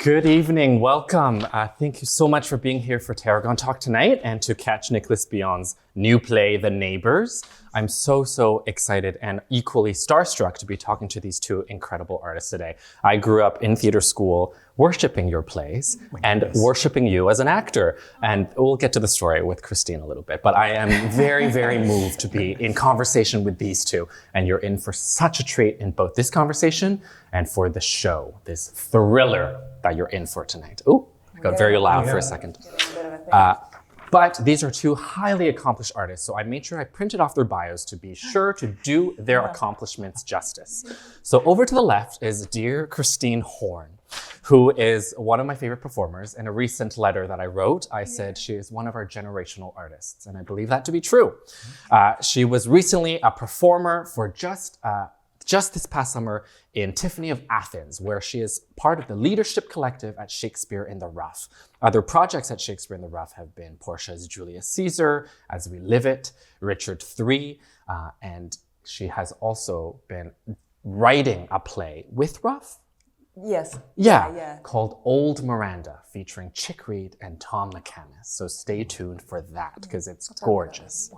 Good evening, welcome. Thank you so much for being here for Tarragon Talk tonight and to catch Nicolas Billon's new play, The Neighbours. I'm so excited and equally starstruck to be talking to these two incredible artists today. I grew up in theater school worshiping your plays and worshiping you as an actor. And we'll get to the story with Christine a little bit, but I am very moved to be in conversation with these two. And you're in for such a treat in both this conversation and for the show, this thriller that you're in for tonight. Oh, I got very loud for a second. But these are two highly accomplished artists, so I made sure I printed off their bios to be sure to do their accomplishments justice. So over to the left is dear Christine Horne, who is one of my favorite performers. In a recent letter that I wrote, I said she is one of our generational artists, and I believe that to be true. She was recently a performer for just this past summer in Tiffany of Athens, where she is part of the leadership collective at Shakespeare in the Rough. Other projects at Shakespeare in the Rough have been Portia's Julius Caesar, As We Live It, Richard III, and she has also been writing a play with Rough. Yes. Yeah, called Old Miranda, featuring Chick Reed and Tom McCannis. So stay tuned for that, because it's gorgeous.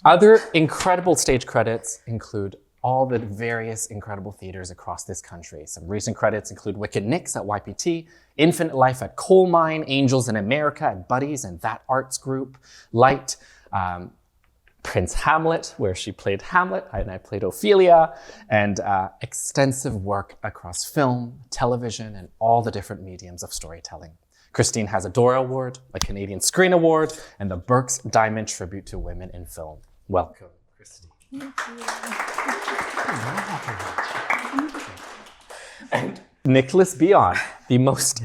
Other incredible stage credits include all the various incredible theaters across this country. Some recent credits include Wicked Nicks at YPT, Infinite Life at Coal Mine, Angels in America at Buddies and That Arts Group, Light, Prince Hamlet, where she played Hamlet and I played Ophelia, and extensive work across film, television, and all the different mediums of storytelling. Christine has a Dora Award, a Canadian Screen Award, and the Burke's Diamond Tribute to Women in Film. Welcome, Christine. Thank you. And Nicolas Billon, the most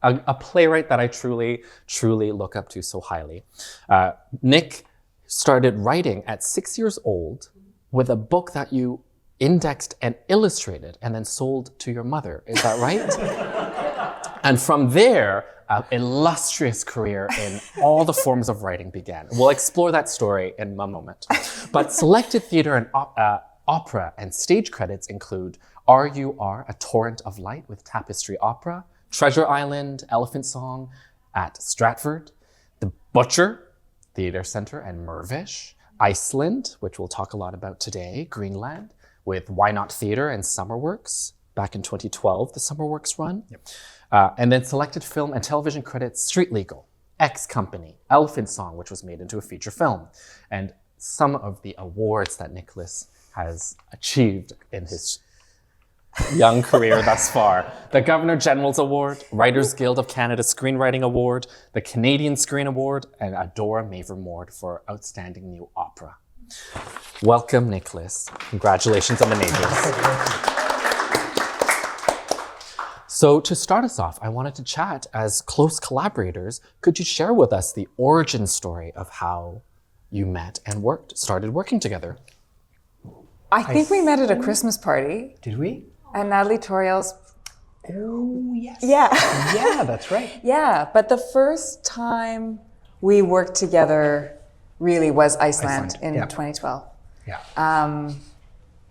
a playwright that I truly look up to so highly. Nick started writing at 6 years old with a book that you indexed and illustrated and then sold to your mother. Is that right? And from there, an illustrious career in all the forms of writing began. We'll explore that story in a moment. But selected theater and opera and stage credits include RUR, A Torrent of Light with Tapestry Opera, Treasure Island, Elephant Song at Stratford, The Butcher, Theatre Centre and Mirvish, Iceland, which we'll talk a lot about today, Greenland, with Why Not Theatre and Summerworks, back in 2012, the Summerworks run. Yep. And then selected film and television credits, Street Legal, X Company, Elephant Song, which was made into a feature film, and some of the awards that Nicolas has achieved in his young career thus far. The Governor General's Award, Writers Guild of Canada Screenwriting Award, the Canadian Screen Award, and a Dora Mavor Award for Outstanding New Opera. Welcome, Nicolas. Congratulations on The Neighbours. So to start us off, I wanted to chat as close collaborators. Could you share with us the origin story of how you met and started working together? I think we met at a Christmas party. Did we? At Natalie Toriel's. Oh, yes. Yeah. Yeah, that's right. Yeah, but the first time we worked together really was Iceland in 2012. Yeah.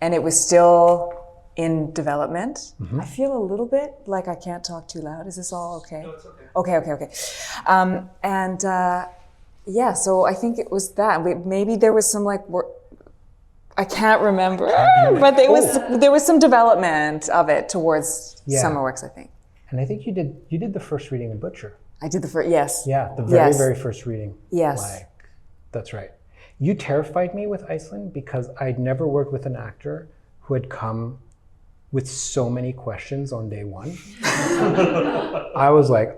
And it was still in development. Mm-hmm. I feel a little bit like I can't talk too loud. Is this all okay? No, it's okay. Okay. Yeah, so I think it was that. Maybe there was some work. I can't remember, but there was some development of it towards Summerworks, I think. And I think you did the first reading in Butcher. I did the first, yes. Yeah, the very first reading. Yes. That's right. You terrified me with Iceland because I'd never worked with an actor who had come with so many questions on day one. I was like,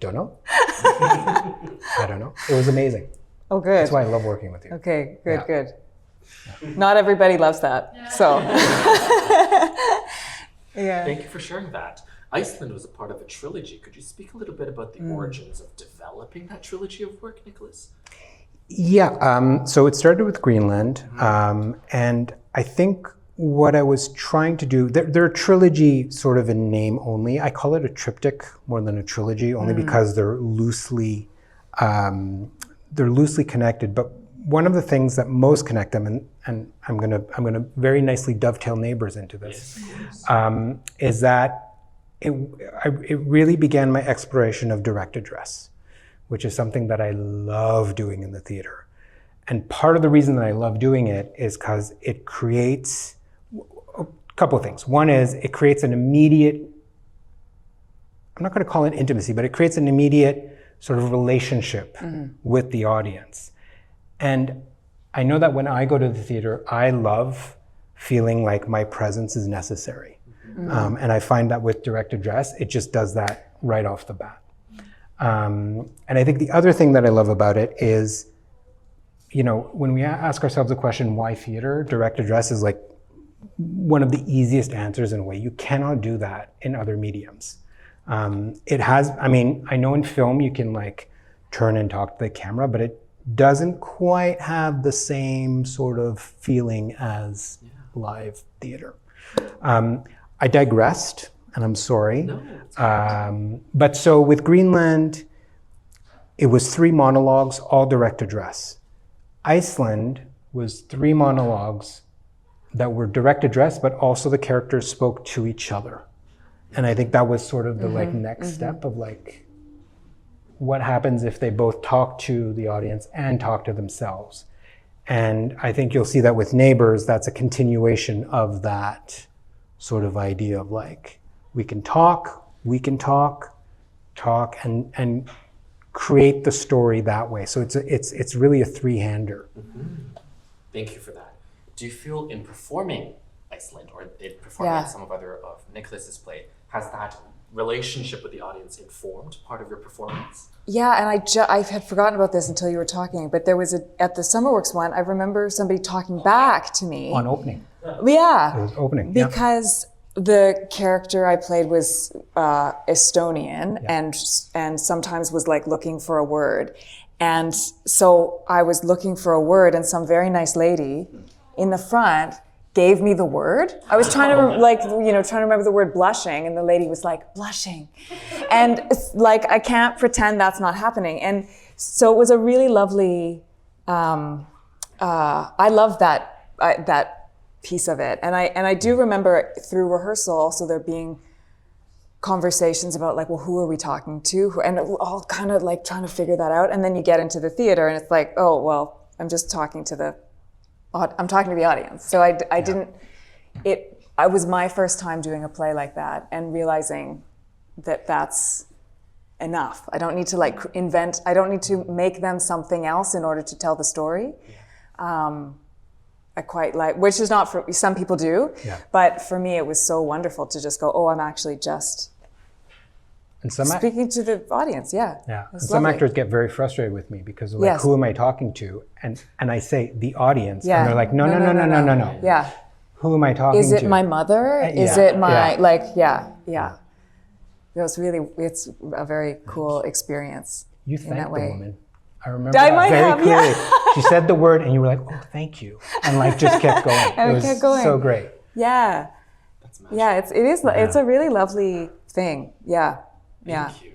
don't know. I don't know. It was amazing. Oh, good. That's why I love working with you. Okay, good, good. Yeah. Not everybody loves that, so. Yeah. Thank you for sharing that. Iceland was a part of a trilogy. Could you speak a little bit about the origins of developing that trilogy of work, Nicolas? Yeah, so it started with Greenland, and I think what I was trying to do, they're a trilogy sort of in name only. I call it a triptych more than a trilogy, only because they're loosely connected. But one of the things that most connect them, and I'm gonna very nicely dovetail Neighbours into this, is that it really began my exploration of direct address, which is something that I love doing in the theater. And part of the reason that I love doing it is because it creates a couple of things. One is it creates an immediate, I'm not going to call it intimacy, but it creates an immediate sort of relationship with the audience. And I know that when I go to the theater, I love feeling like my presence is necessary. And I find that with direct address, it just does that right off the bat. And I think the other thing that I love about it is, you know, when we ask ourselves the question, why theater? Direct address is like one of the easiest answers in a way. You cannot do that in other mediums. It has, I mean, I know in film you can like turn and talk to the camera, but it doesn't quite have the same sort of feeling as live theater. I digressed, and I'm sorry. No, but so with Greenland, it was 3 monologues, all direct address. Iceland was 3 monologues that were direct address, but also the characters spoke to each other. And I think that was sort of the like next step of like, what happens if they both talk to the audience and talk to themselves? And I think you'll see that with Neighbours, that's a continuation of that sort of idea of like, we can talk, and create the story that way. So it's really a 3-hander. Thank you for that. Do you feel in performing Iceland or in performing some of Nicholas's play, has that relationship with the audience informed part of your performance? Yeah, and I had forgotten about this until you were talking, but there was at the SummerWorks one, I remember somebody talking back to me. On opening. Yeah. It was opening. Because the character I played was Estonian and sometimes was like looking for a word. And so I was looking for a word and some very nice lady in the front gave me the word. I was trying to trying to remember the word blushing, and the lady was like, blushing. And it's like, I can't pretend that's not happening. And so it was a really lovely, I love that piece of it. And I do remember through rehearsal also there being conversations about like, well, who are we talking to? And all kind of like trying to figure that out. And then you get into the theater and it's like, oh, well, I'm just talking to the audience. So it was my first time doing a play like that and realizing that that's enough. I don't need to like invent, I don't need to make them something else in order to tell the story. I quite like, which is not for, some people do, but for me it was so wonderful to just go, oh, I'm actually just speaking to the audience, And some actors get very frustrated with me because they're like, who am I talking to? And I say, the audience, and they're like, no. Yeah. Who am I talking to? Is it my mother? Is it my, it's a very cool experience. You thanked the way. woman. I remember that very clearly. She said the word and you were like, oh, thank you. And like just kept going. And it kept going. So great. Yeah. That's magic. Yeah, it's a really lovely thing. Yeah. Thank you.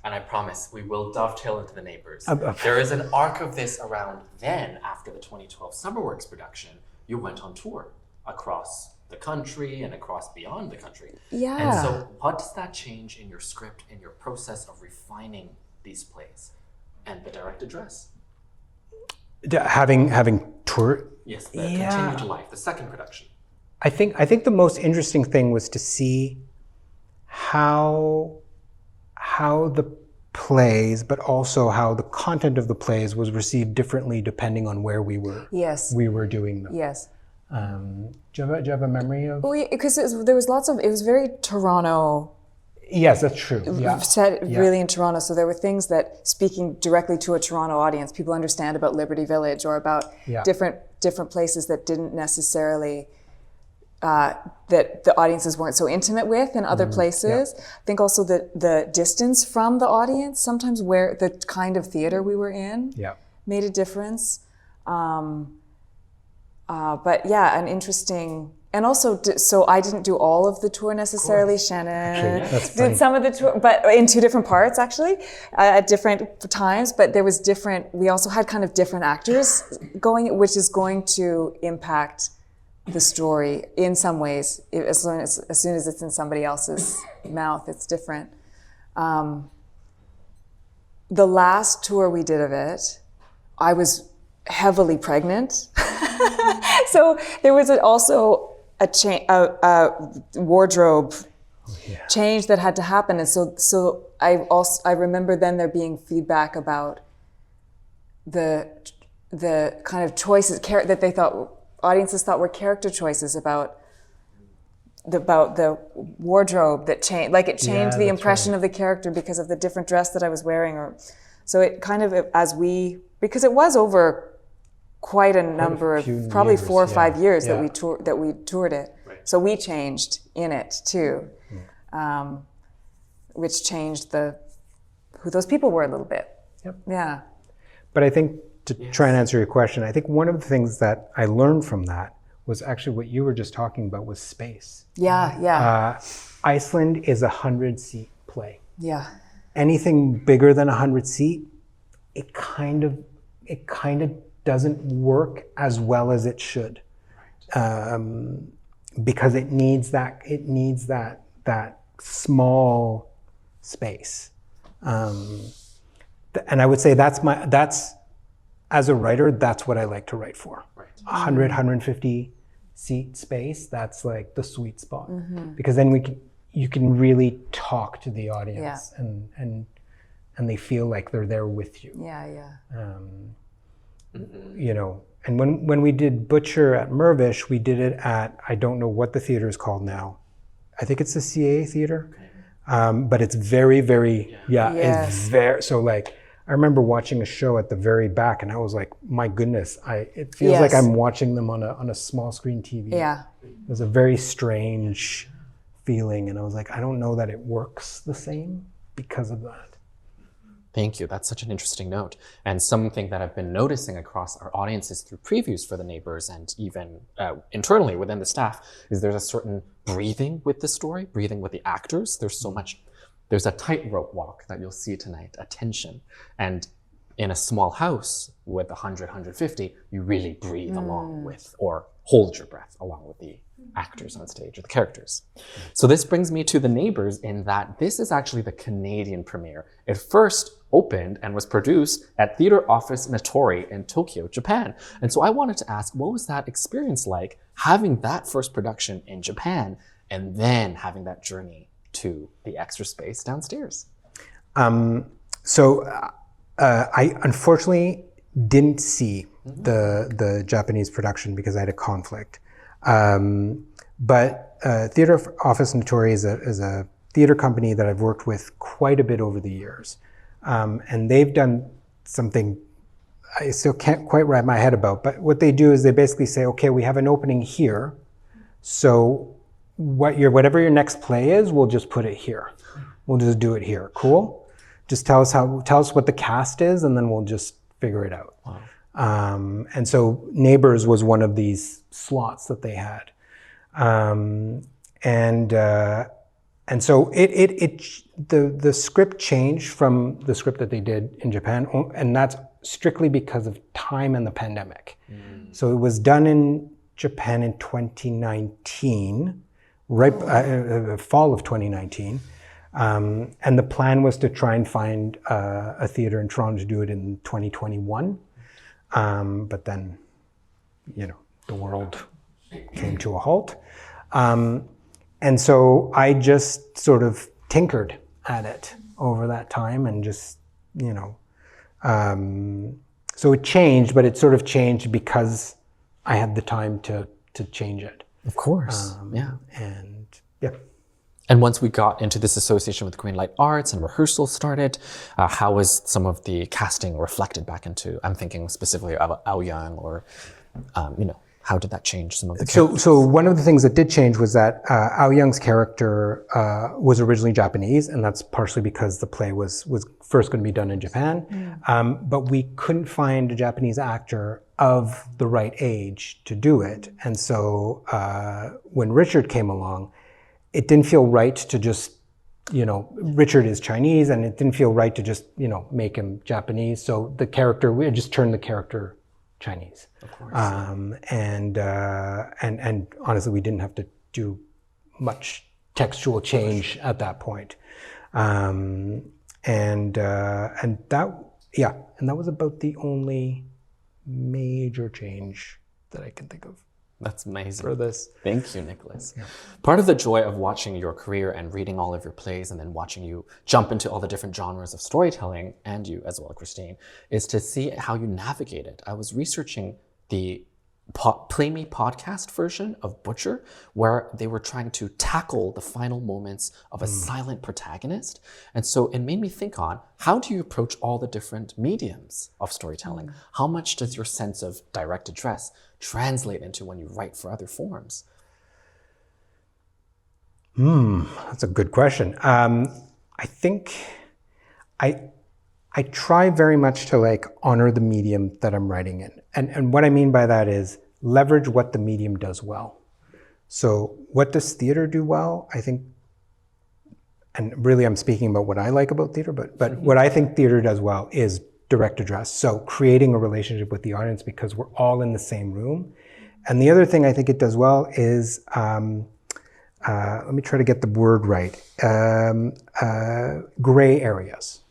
And I promise we will dovetail into the Neighbours. There is an arc of this around then, after the 2012 SummerWorks production, you went on tour across the country and across beyond the country. Yeah. And so what does that change in your script, in your process of refining these plays and the direct address? Having toured? Yes, the Continue to Life, the second production. I think the most interesting thing was to see how the plays, but also how the content of the plays was received differently depending on where we were doing them. Yes. Do you have a memory of? Well, because there was it was very Toronto. Yes, that's true. Yeah. Set really in Toronto. So there were things that speaking directly to a Toronto audience, people understand about Liberty Village or about different places that didn't necessarily, that the audiences weren't so intimate with in other places. I think also that the distance from the audience, sometimes where the kind of theater we were in made a difference. But yeah, an interesting and also, so I didn't do all of the tour necessarily. Shannon that's funny. did some of the tour, but in two different parts actually, at different times. But there was different. We also had kind of different actors going, which is going to impact the story in some ways. As soon as it's in somebody else's mouth, it's different. The last tour we did of it, I was heavily pregnant. So there was also a wardrobe change that had to happen. And so I remember then there being feedback about the kind of choices that they thought, audiences thought were character choices about the wardrobe that changed, like it changed the impression of the character because of the different dress that I was wearing. So it kind of, because it was over quite a number of, probably years, 4 or 5 years that we toured it. Right. So we changed in it too, which changed who those people were a little bit. Yep. Yeah. But I think to try and answer your question, I think one of the things that I learned from that was actually what you were just talking about was space. Yeah. Iceland is a 100-seat play. Yeah. Anything bigger than 100-seat, it kind of doesn't work as well as it should, because it needs that small space. And I would say that's as a writer, that's what I like to write for. Right. 100, 150 seat space, that's like the sweet spot. Mm-hmm. Because then you can really talk to the audience and they feel like they're there with you. You know, and when we did Butcher at Mirvish, we did it at, I don't know what the theater is called now. I think it's the CA Theater. But it's very, very, it's very, so like, I remember watching a show at the very back and I was like, my goodness, it feels like I'm watching them on a small screen TV. Yeah. It was a very strange feeling. And I was like, I don't know that it works the same because of that. Thank you. That's such an interesting note. And something that I've been noticing across our audiences through previews for the Neighbours and even internally within the staff is there's a certain breathing with the story, breathing with the actors. There's a tightrope walk that you'll see tonight, a tension. And in a small house with 100, 150, you really breathe along with, or hold your breath along with the actors on stage, or the characters. So this brings me to the Neighbours in that this is actually the Canadian premiere. It first opened and was produced at Theatre Office Natori in Tokyo, Japan. And so I wanted to ask, what was that experience like, having that first production in Japan and then having that journey to the extra space downstairs? I unfortunately didn't see the Japanese production because I had a conflict. But Theatre Office Natori is a theater company that I've worked with quite a bit over the years. And they've done something I still can't quite wrap my head about, but what they do is they basically say, okay, we have an opening here, so whatever your next play is, we'll just put it here. We'll just do it here. Cool? Just tell us what the cast is, and then we'll just figure it out. Wow. And so Neighbours was one of these slots that they had. And so the script changed from the script that they did in Japan, and that's strictly because of time and the pandemic. So it was done in Japan in 2019, fall of 2019. And the plan was to try and find a theater in Toronto to do it in 2021. But then, the world came to a halt. And so I just sort of tinkered at it over that time and just, so it changed, but it sort of changed because I had the time to change it. Of course, And And once we got into this association with Greenlight Arts and rehearsals started, how was some of the casting reflected back into, I'm thinking specifically of Ao Young or, how did that change some of the So, characters? so one of the things that did change was that Ao Young's character was originally Japanese, and that's partially because the play was first going to be done in Japan. But we couldn't find a Japanese actor of the right age to do it. And so when Richard came along, it didn't feel right to just, Richard is Chinese, and it didn't feel right to just, make him Japanese. So the character, we just turned the character Chinese. Of course. And honestly, we didn't have to do much textual change at that point. And that was about the only major change that I can think of. That's amazing. For this. Thank you, Nicholas. Yeah. Part of the joy of watching your career and reading all of your plays and then watching you jump into all the different genres of storytelling, and you as well, Christine, is to see how you navigate it. I was researching the Play Me podcast version of Butcher, where they were trying to tackle the final moments of a silent protagonist. And so it made me think on, how do you approach all the different mediums of storytelling? How much does your sense of direct address translate into when you write for other forms? That's a good question. I think I try very much to honor the medium that I'm writing in. And what I mean by that is leverage what the medium does well. So what does theater do well? I think, and really I'm speaking about what I like about theater, but what I think theater does well is direct address. So creating a relationship with the audience because we're all in the same room. And the other thing I think it does well is, let me try to get the word right, gray areas.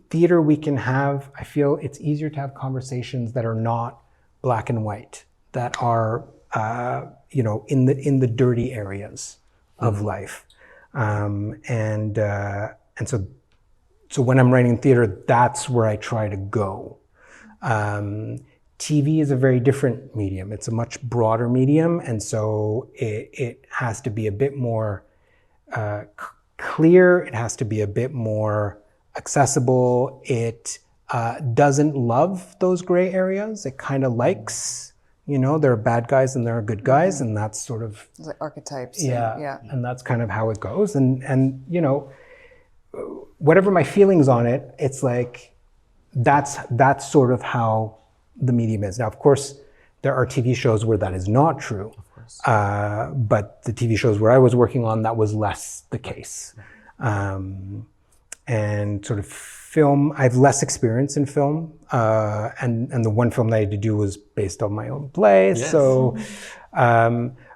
Theater we can have, I feel it's easier to have conversations that are not black and white, that are, in the dirty areas of life. So when I'm writing theater, that's where I try to go. TV is a very different medium. It's a much broader medium, and so it has to be a bit more clear. It has to be a bit more accessible. It doesn't love those gray areas. It kind of likes, there are bad guys and there are good guys, and that's sort of... It's like archetypes. Yeah, and that's kind of how it goes. And whatever my feelings on it, it's like, that's sort of how the medium is. Now, of course, there are TV shows where that is not true. Of course. But the TV shows where I was working on, that was less the case. And sort of film, I have less experience in film. And the one film that I had to do was based on my own play. Yes. So,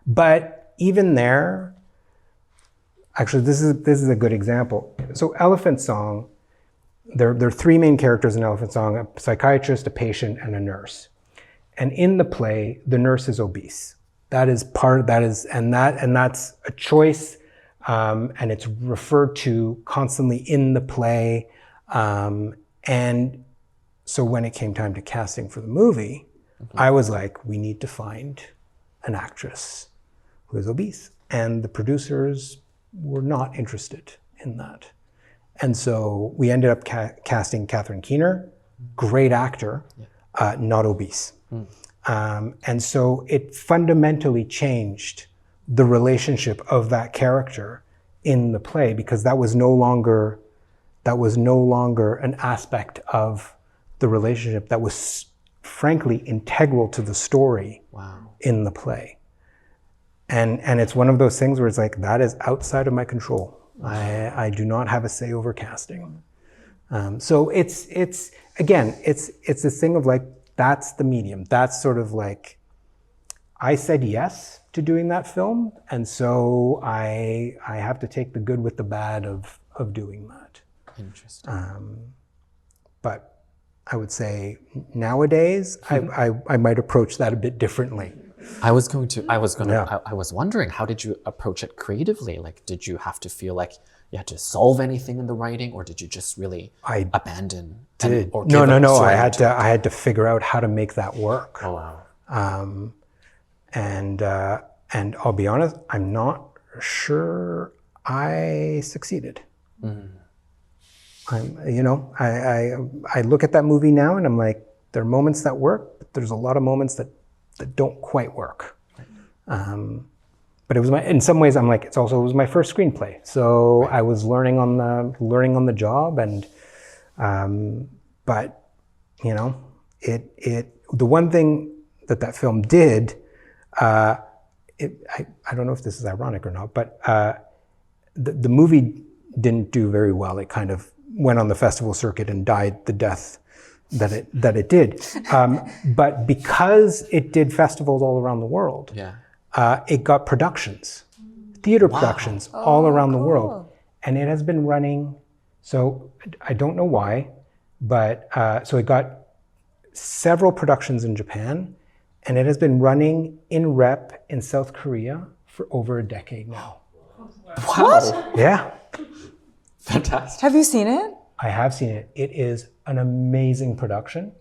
but even there, actually, this is a good example. So Elephant Song, there are three main characters in Elephant Song: a psychiatrist, a patient, and a nurse. And in the play, the nurse is obese. That's a choice, and it's referred to constantly in the play. And so when it came time to casting for the movie, I was like, we need to find an actress who is obese. And the producers were not interested in that. And so we ended up casting Catherine Keener, great actor, not obese. And so it fundamentally changed the relationship of that character in the play, because that was no longer an aspect of the relationship that was frankly integral to the story. Wow. In the play. And it's one of those things where it's like, that is outside of my control. I do not have a say over casting. So it's this thing of like, that's the medium. That's sort of like, I said yes to doing that film, and so I have to take the good with the bad of doing that. Interesting. But I would say nowadays, I might approach that a bit differently. I was wondering, how did you approach it creatively? Like, did you have to feel like you had to solve anything in the writing, or did you just really abandon? No. I had to figure out how to make that work. Oh, wow. And I'll be honest, I'm not sure I succeeded. I look at that movie now and I'm like, there are moments that work, but there's a lot of moments that don't quite work. But it was in some ways, I'm like, it was my first screenplay. So I was learning on the job, and, but, you know, the one thing that film did, I don't know if this is ironic or not, but the movie didn't do very well. It kind of went on the festival circuit and died the death that it did. But because it did festivals all around the world, it got productions, theater productions all around the world. And it has been running, so I don't know why, but so it got several productions in Japan, and it has been running in rep in South Korea for over a decade now. What? Yeah. Fantastic. Have you seen it? I have seen it. It is an amazing production.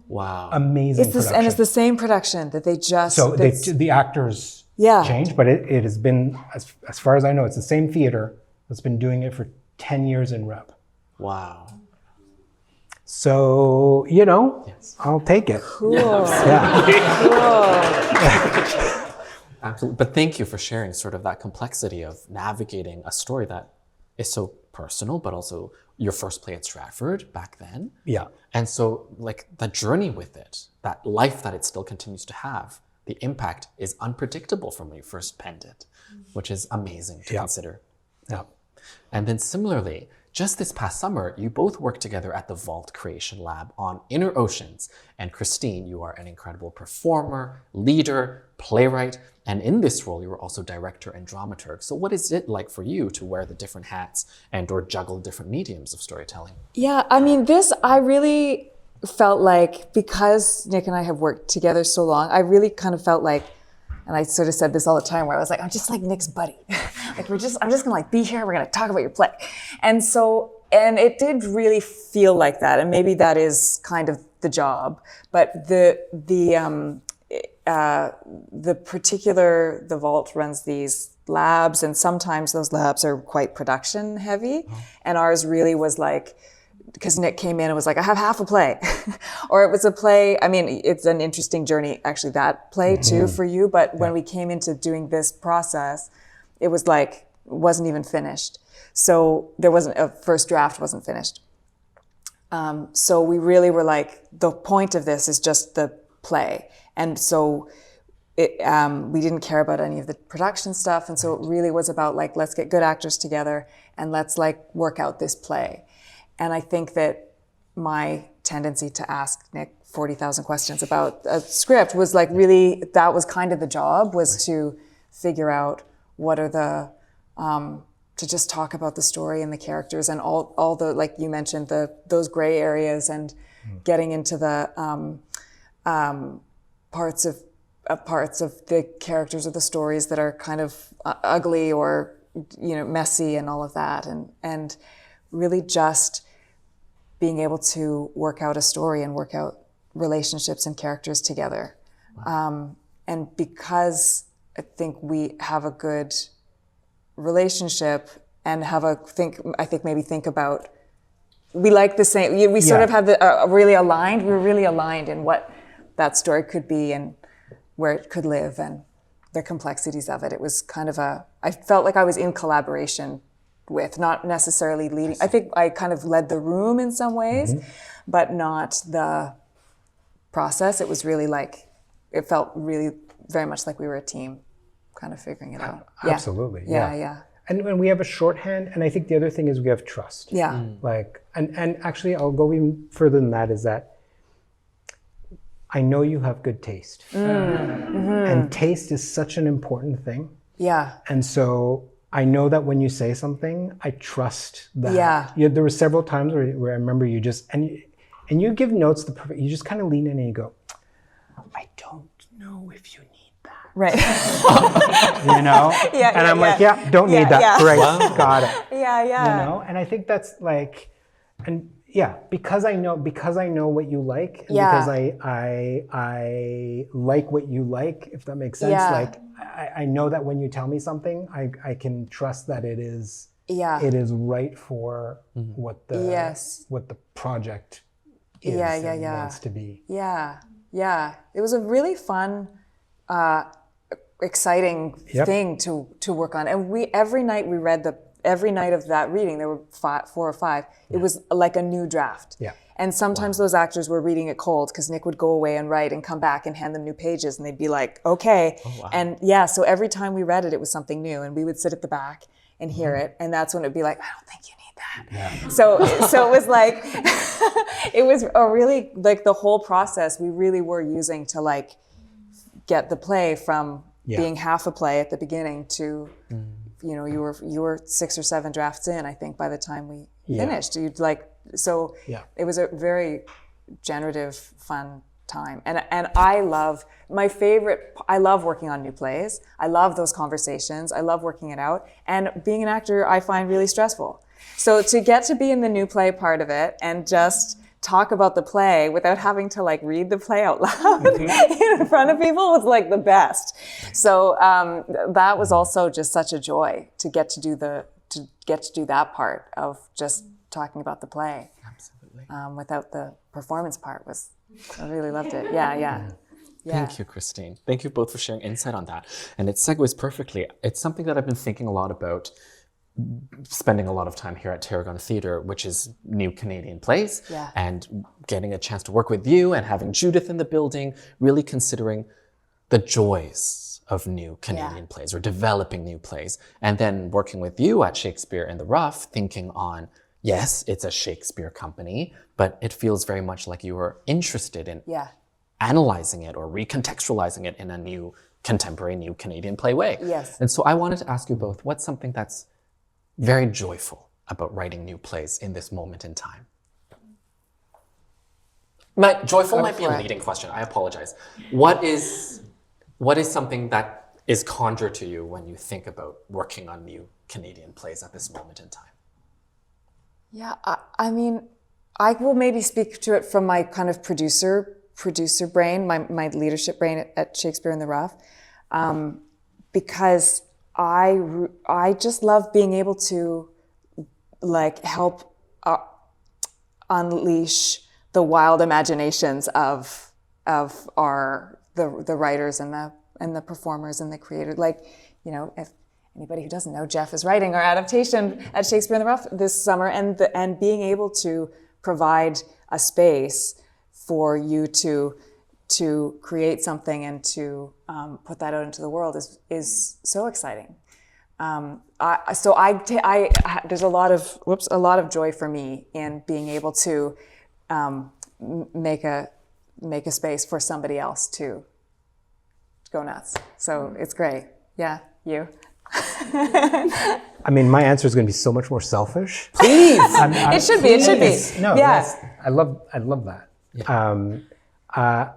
Wow. Amazing production. And it's the same production that they just... So the actors changed, but it has been, as far as I know, it's the same theater that's been doing it for 10 years in rep. Wow. So, you know, I'll take it. Cool. Yeah. Cool. Absolutely. But thank you for sharing sort of that complexity of navigating a story that is so personal, but also your first play at Stratford back then. Yeah. And so like the journey with it, that life that it still continues to have, the impact is unpredictable from when you first penned it, which is amazing to consider. Yeah. And then similarly, just this past summer, you both worked together at the Vault Creation Lab on Inner Oceans. And Christine, you are an incredible performer, leader, playwright, and in this role, you were also director and dramaturg. So what is it like for you to wear the different hats and or juggle different mediums of storytelling? Yeah, I mean, I really felt like, because Nick and I have worked together so long, I really kind of felt like, and I sort of said this all the time, where I was like, I'm just like Nick's buddy. Like I'm just gonna like be here, we're gonna talk about your play. And it did really feel like that, and maybe that is kind of the job. But the Vault runs these labs, and sometimes those labs are quite production heavy. And ours really was like, because Nick came in and was like, I have half a play. Or it was a play, I mean, it's an interesting journey, actually, that play too for you. But when we came into doing this process, it was like, wasn't even finished. So there wasn't, a first draft wasn't finished. So we really were like, the point of this is just the play. And so we didn't care about any of the production stuff. And so it really was about like, let's get good actors together and let's like work out this play. And I think that my tendency to ask Nick 40,000 questions about a script was like really, that was kind of the job, was to figure out what are the, to just talk about the story and the characters and all the, like you mentioned, those gray areas, and getting into the parts of the characters or the stories that are kind of ugly or, you know, messy and all of that. And really just being able to work out a story and work out relationships and characters together. And because I think we have a good relationship and think about, we like the same, we sort of have we were really aligned in what that story could be and where it could live and the complexities of it. It was kind of I felt like I was in collaboration with, not necessarily leading. I think I kind of led the room in some ways, but not the process. It was really like, it felt really very much like we were a team kind of figuring it out. Absolutely. Yeah. And we have a shorthand, and I think the other thing is we have trust. Yeah. Like, and actually I'll go even further than that, is that I know you have good taste. And taste is such an important thing. Yeah. And so I know that when you say something, I trust that. Yeah. There were several times where I remember you just, and you give notes, you just kind of lean in and you go, I don't know if you need that. Right. You know? And I'm like, don't need that. Yeah. Great, got it. Yeah. You know? And I think that's like, and because I know what you like, and because I like what you like, if that makes sense. Yeah. Like I know that when you tell me something, I can trust that it is right for what the project is Yeah, and yeah. wants to be. Yeah, yeah. It was a really fun, exciting thing to work on. And every night every night of that reading, there were 4 or 5. It was like a new draft. Yeah. And sometimes those actors were reading it cold because Nick would go away and write and come back and hand them new pages, and they'd be like, "Okay." And so every time we read it, it was something new, and we would sit at the back and hear it, and that's when it'd be like, "I don't think you need that." Yeah. So it was like, it was a really, like, the whole process we really were using to like get the play from being half a play at the beginning to, you were 6 or 7 drafts in, I think, by the time we finished. You'd like, so it was a very generative, fun time. And I love working on new plays. I love those conversations. I love working it out. And being an actor, I find really stressful. So to get to be in the new play part of it and just talk about the play without having to like read the play out loud in front of people was like the best. So that was also just such a joy to get to do that part of just talking about the play. Absolutely. Without the performance part I really loved it. Yeah. Thank you, Christine. Thank you both for sharing insight on that. And it segues perfectly. It's something that I've been thinking a lot about, spending a lot of time here at Tarragon Theatre, which is new Canadian plays, and getting a chance to work with you and having Judith in the building, really considering the joys of new Canadian plays or developing new plays. And then working with you at Shakespeare in the Rough, thinking on, yes, it's a Shakespeare company, but it feels very much like you were interested in analyzing it or recontextualizing it in a new contemporary, new Canadian play way. Yes. And so I wanted to ask you both, what's something that's very joyful about writing new plays in this moment in time? Joyful might be a leading question. I apologize. What is something that is conjured to you when you think about working on new Canadian plays at this moment in time? Yeah, I mean, I will maybe speak to it from my kind of producer brain, my leadership brain at Shakespeare in the Rough, because I just love being able to like help unleash the wild imaginations of the writers and the performers and the creators. Like, if anybody who doesn't know, Jeff is writing our adaptation at Shakespeare in the Rough this summer, and being able to provide a space for you to create something and to put that out into the world is so exciting. There's a lot of joy for me in being able to make a space for somebody else to go nuts. So it's great. Yeah, you. I mean, my answer is going to be so much more selfish. Please! It should be. No, Yeah. I love that. Yeah.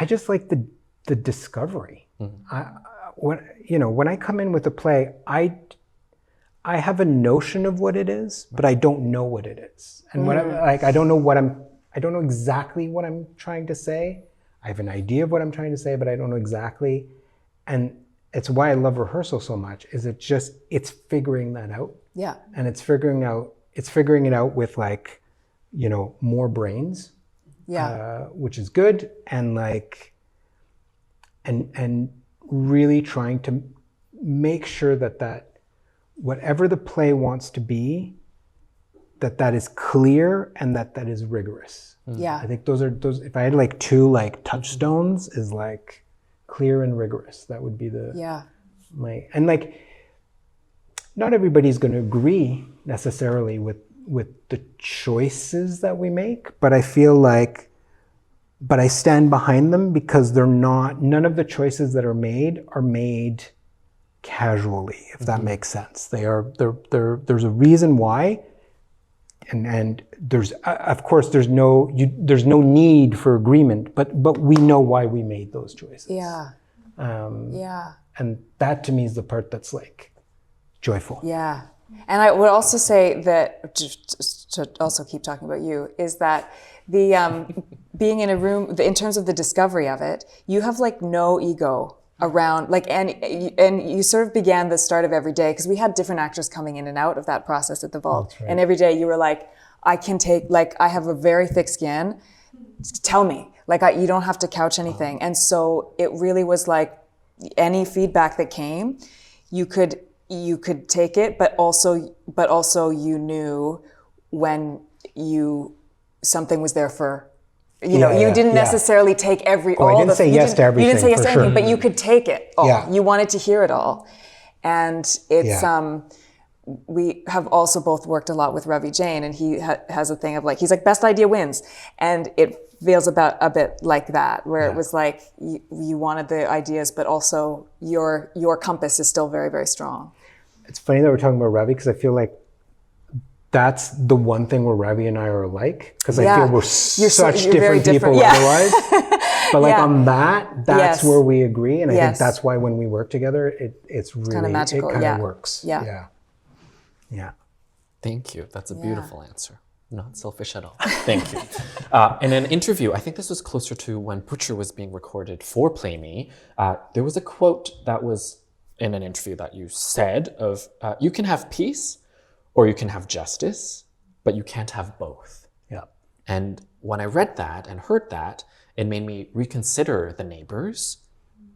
I just like the discovery. Mm-hmm. When I come in with a play, I have a notion of what it is, but I don't know what it is. And I don't know exactly what I'm trying to say. I have an idea of what I'm trying to say, but I don't know exactly. And it's why I love rehearsal so much, is it's figuring that out. Yeah. And it's figuring it out with more brains. Yeah. Which is good, and and really trying to make sure that whatever the play wants to be, that is clear and that is rigorous. Yeah. I think those if I had 2 touchstones, is clear and rigorous. That would be not everybody's going to agree necessarily with the choices that we make, but I feel but I stand behind them because none of the choices that are made casually, if that makes sense. There's a reason why, and there's of course there's no need for agreement, but we know why we made those choices. Yeah. And that to me is the part that's joyful. Yeah. And I would also say that, just to also keep talking about you, is that the being in a room, in terms of the discovery of it, you have no ego around, and you sort of began the start of every day, because we had different actors coming in and out of that process at the Vault. That's right. And every day you were I can take, I have a very thick skin, tell me. Like, you don't have to couch anything. And so it really was like any feedback that came, you could take it, but also you knew when something was there for, you didn't necessarily take I didn't say yes to everything. You didn't say yes to sure. everything, but you could take it all. Yeah. You wanted to hear it all. And it's, we have also both worked a lot with Ravi Jain, and he has a thing of like, he's like, best idea wins. And it feels about a bit like that, where it was like, you wanted the ideas, but also your compass is still very, very strong. It's funny that we're talking about Ravi, because I feel like that's the one thing where Ravi and I are alike, because I feel we're such different people otherwise. But like on that's where we agree, and I think that's why when we work together, it's really kind of magical. It kind of works. Yeah. Thank you. That's a beautiful answer. Not selfish at all. Thank you. In an interview, I think this was closer to when Butcher was being recorded for Play Me, there was a quote that was in an interview that you said of, you can have peace or you can have justice, but you can't have both. Yeah. And when I read that and heard that, it made me reconsider the Neighbours,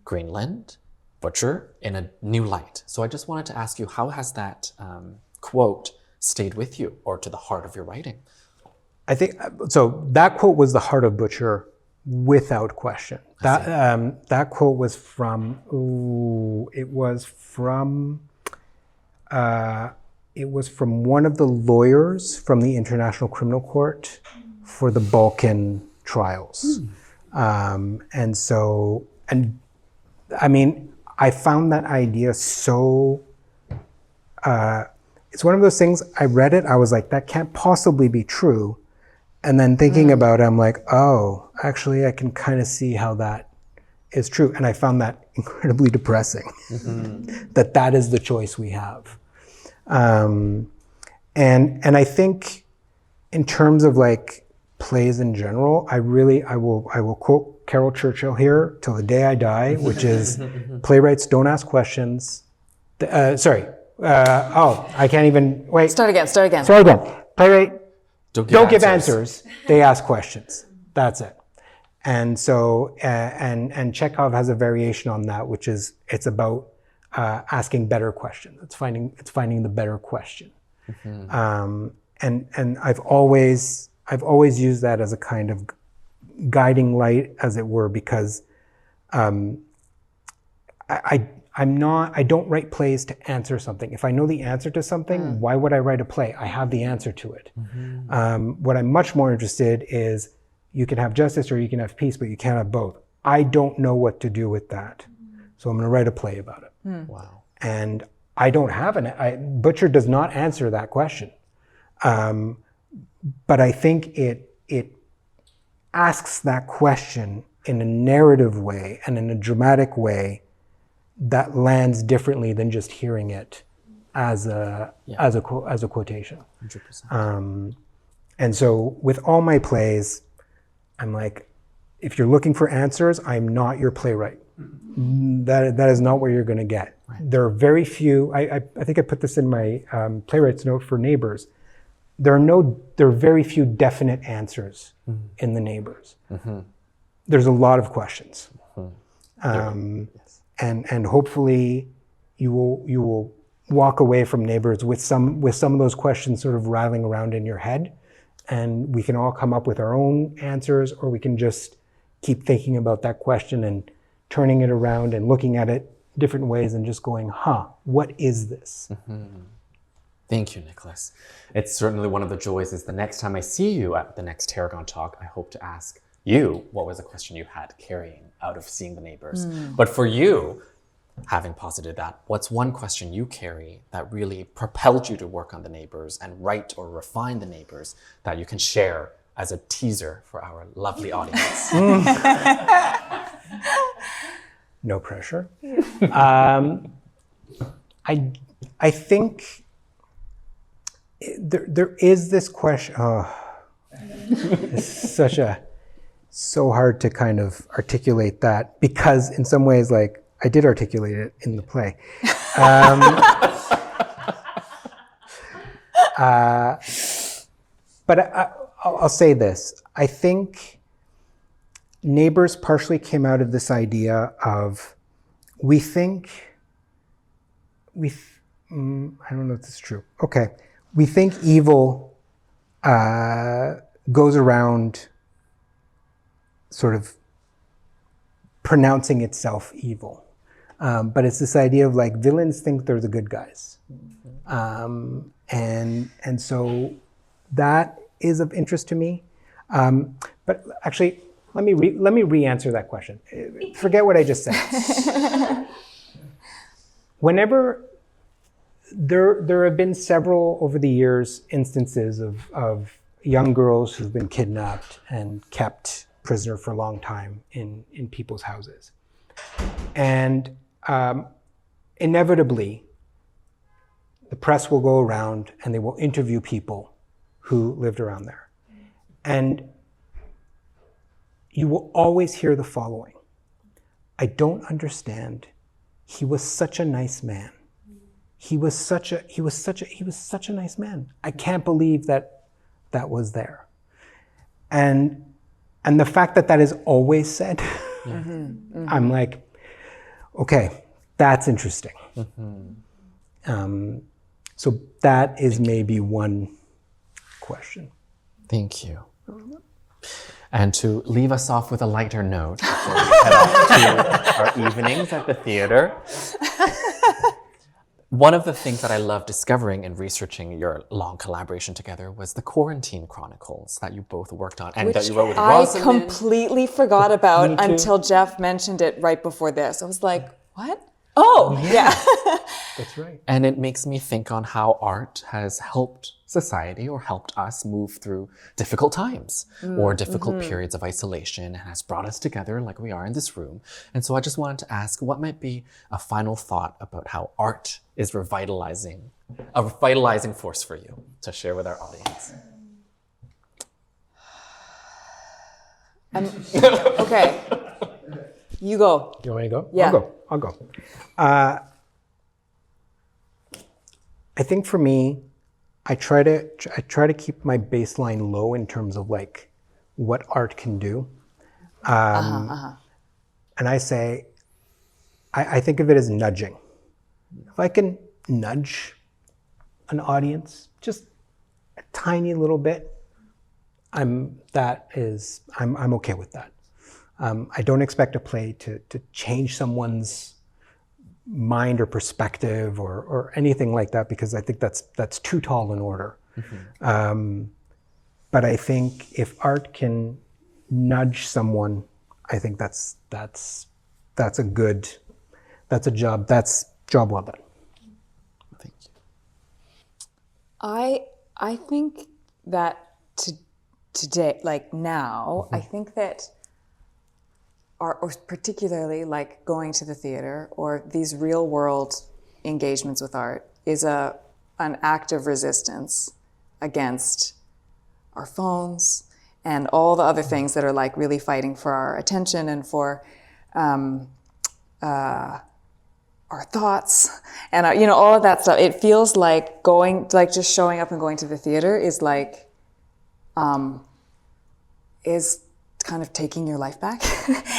Greenland, Butcher in a new light. So I just wanted to ask you, how has that quote stayed with you or to the heart of your writing? I think, so that quote was the heart of Butcher without question. That quote was from, it was from one of the lawyers from the International Criminal Court for the Balkan trials. And I mean, I found that idea so, it's one of those things, I read it, I was like, that can't possibly be true. And then thinking about it, I'm like, oh, actually, I can kind of see how that is true. And I found that incredibly depressing, that is the choice we have. And I think in terms of like plays in general, I will quote Carol Churchill here till the day I die, which is playwrights don't ask questions. I can't even, wait. Start again. Playwright don't give answers. They ask questions. That's it. And so, and Chekhov has a variation on that, which is, it's about asking better questions. It's finding the better question. And I've always used that as a kind of guiding light, as it were, because I don't write plays to answer something. If I know the answer to something, why would I write a play? I have the answer to it. What I'm much more interested is, you can have justice or you can have peace, but you can't have both. I don't know what to do with that. So I'm going to write a play about it. Wow. And I don't have Butcher does not answer that question. But I think it asks that question in a narrative way and in a dramatic way that lands differently than just hearing it as a quotation. 100%. And so with all my plays, I'm like, if you're looking for answers, I'm not your playwright. That is not what you're going to get. Right. There are very few. I think I put this in my playwright's note for Neighbours. There are very few definite answers in the Neighbours. There's a lot of questions. And hopefully you will walk away from Neighbours with some of those questions sort of rattling around in your head, and we can all come up with our own answers, or we can just keep thinking about that question and turning it around and looking at it different ways and just going, what is this? Thank you, Nicolas. It's certainly one of the joys is the next time I see you at the next Tarragon talk, I hope to ask you what was a question you had carrying out of seeing the Neighbours. But for you, having posited that, what's one question you carry that really propelled you to work on the Neighbours and write or refine the Neighbours that you can share as a teaser for our lovely audience? No pressure. I think there is this question. It's so hard to kind of articulate that, because in some ways, like, I did articulate it in the play. But I'll say this. I think Neighbours partially came out of this idea of I don't know if this is true. Okay. We think evil goes around sort of pronouncing itself evil. But it's this idea of like villains think they're the good guys. And so that is of interest to me. But actually, let me re-answer that question. Forget what I just said. Whenever there have been several over the years instances of young girls who've been kidnapped and kept prisoner for a long time in people's houses. And inevitably, the press will go around and they will interview people who lived around there. And you will always hear the following: I don't understand. He was such a nice man. He was such a nice man. I can't believe that was there. And the fact that is always said, I'm like, okay, that's interesting. So that is maybe one question. Thank you. And to leave us off with a lighter note before we head off to our evenings at the theater, one of the things that I loved discovering and researching your long collaboration together was the Quarantine Chronicles that you both worked on and that you wrote with Rosamund. I completely forgot about until Jeff mentioned it right before this. I was like, what? Oh, yeah. That's right. And it makes me think on how art has helped society or helped us move through difficult times or difficult periods of isolation and has brought us together like we are in this room. And so I just wanted to ask, what might be a final thought about how art is a revitalizing force for you to share with our audience? Okay. You go. You want me to go? Yeah. I'll go. I think for me, I try to keep my baseline low in terms of like what art can do. And I say, I think of it as nudging. If I can nudge an audience just a tiny little bit, I'm okay with that. I don't expect a play to change someone's mind or perspective or anything like that, because I think that's too tall an order. But I think if art can nudge someone, I think that's a job well done. Thank you. I think that today, like now, I think that art, or particularly like going to the theater or these real world engagements with art, is an act of resistance against our phones and all the other things that are like really fighting for our attention and for our thoughts and all of that stuff. It feels like just showing up and going to the theater is like is kind of taking your life back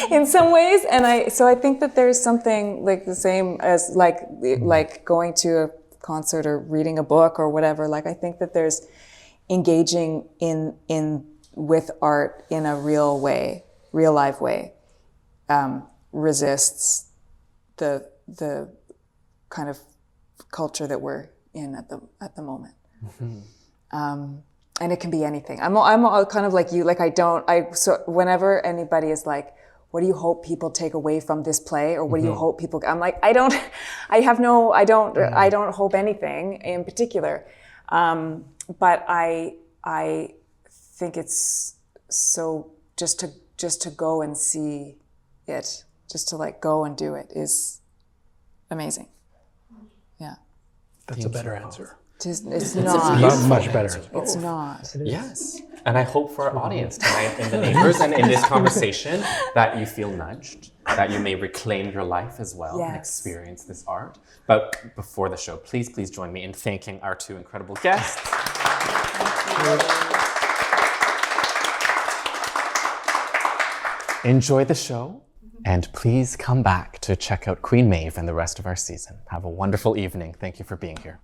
in some ways. And so I think that there's something like the same as like going to a concert or reading a book or whatever. Like I think that there's engaging with art in a real way, real live way, resists the kind of culture that we're in at the moment. And it can be anything. I'm all kind of like you. Like so whenever anybody is like, what do you hope people take away from this play? Or what do you hope people, I'm like, I don't hope anything in particular. But I think it's so just to go and see it, just to like go and do it is amazing. Yeah. That's a better answer. It's not. Much better. It's not. Yes. And I hope for our audience tonight in the Neighbours and in this conversation that you feel nudged, that you may reclaim your life as well and experience this art. But before the show, please join me in thanking our two incredible guests. enjoy the show, and please come back to check out Queen Maeve and the rest of our season. Have a wonderful evening. Thank you for being here.